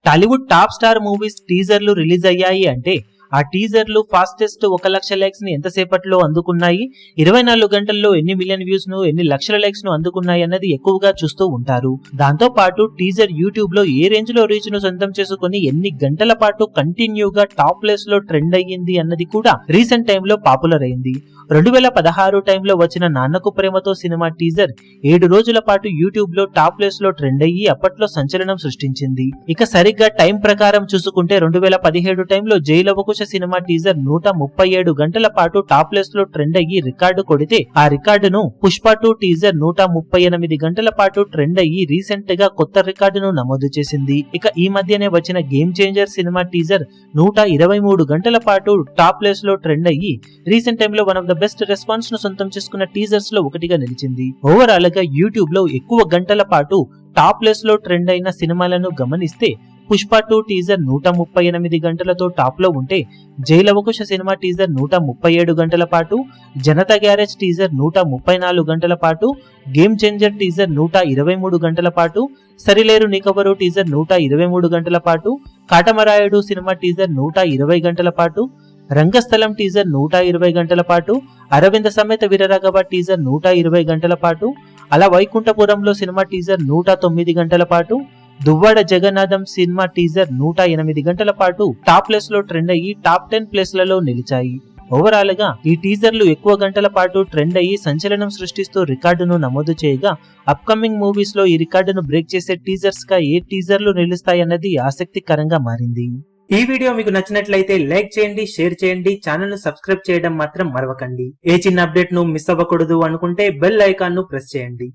Tollywood top star movies టీజర్లు release అయ్యాయి అంటే ఆ టీజర్లు ఫాస్టెస్ట్ 1 లక్ష లైక్స్ ని ఎంతసేపట్లో అందుకున్నాయి, 24 గంటల్లో ఎన్ని మిలియన్ వ్యూస్ ను ఎన్ని లక్షల లైక్స్ ను అందుకున్నాయి అన్నది ఎక్కువగా చూస్తూ ఉంటారు. దాంతో పాటు టీజర్ యూట్యూబ్ లో ఏ రేంజ్ లో రీచ్ ను సొంతం చేసుకుని ఎన్ని గంటల పాటు కంటిన్యూగా టాప్ ప్లేస్ లో ట్రెండ్ అయ్యింది అన్నది కూడా రీసెంట్ టైమ్ లో పాపులర్ అయింది. 2016 టైంలో వచ్చిన నాన్నకు ప్రేమతో సినిమా టీజర్ 7 రోజుల పాటు యూట్యూబ్ లో టాప్ ప్లేస్ లో ట్రెండ్ అయ్యి అప్పట్లో సంచలనం సృష్టించింది. ఇక సరిగ్గా టైం ప్రకారం చూసుకుంటే 2017 టైంలో జై లవ కుశ సినిమా టీజర్ 137 గంటల పాటు టాప్ ప్లేస్ లో ట్రెండ్ అయ్యి రికార్డు కొడితే ఆ రికార్డును పుష్ప 2 టీజర్ 138 గంటల పాటు ట్రెండ్ అయ్యి రీసెంట్ గా కొత్త రికార్డును నమోదు చేసింది. ఇక ఈ మధ్యనే వచ్చిన గేమ్ చేంజర్ సినిమా టీజర్ 123 గంటల పాటు టాప్ ప్లేస్ లో ట్రెండ్ అయ్యి రీసెంట్ టైమ్ లో one of the best response ను సొంతం చేసుకున్న టీజర్స్ లో ఒకటిగా నిలిచింది. ఓవరాల్ గా యూట్యూబ్ లో ఎక్కువ గంటల పాటు టాప్ ప్లేస్ లో ట్రెండ్ అయిన సినిమాలను గమనిస్తే పుష్ప 2 టీజర్ 138 గంటలతో టాప్ లో ఉంటే జై లవ కుశ సినిమా టీజర్ 137 గంటల పాటు, జనతా గ్యారేజ్ టీజర్ 134 గంటల పాటు, గేమ్ చేంజర్ టీజర్ 123 గంటల పాటు, సరిలేరు నీకెవరు టీజర్ 123 గంటల పాటు, కాటమరాయుడు సినిమా టీజర్ 120 గంటల పాటు, రంగస్థలం టీజర్ 120 గంటల పాటు, అరవింద సమేత వీరరాఘవ టీజర్ 120 గంటల పాటు, అలా వైకుంఠపురంలో సినిమా టీజర్ 109 గంటల పాటు, దువ్వాడ జగన్నాథం సినిమా టీజర్ 108 గంటల పాటు టాప్ ప్లేస్ లో ట్రెండ్ అయ్యి టాప్ 10 ప్లేస్లలో నిలిచాయి. ఓవరాల్ గా ఈ టీజర్లు ఎక్కువ గంటల పాటు ట్రెండ్ అయ్యి సంచలనం సృష్టిస్తూ రికార్డును నమోదు చేయగా అప్కమింగ్ మూవీస్ లో ఈ రికార్డును బ్రేక్ చేసే టీజర్స్ గా ఏ టీజర్లు నిలుస్తాయన్నది ఆసక్తికరంగా మారింది. ఈ వీడియో మీకు నచ్చినట్లయితే లైక్ చేయండి, షేర్ చేయండి, ఛానల్ ను సబ్స్క్రైబ్ చేయడం మాత్రం మరవకండి. ఏ చిన్న అప్డేట్ ను మిస్ అవ్వకూడదు అనుకుంటే బెల్ ఐకాన్ ను ప్రెస్ చేయండి.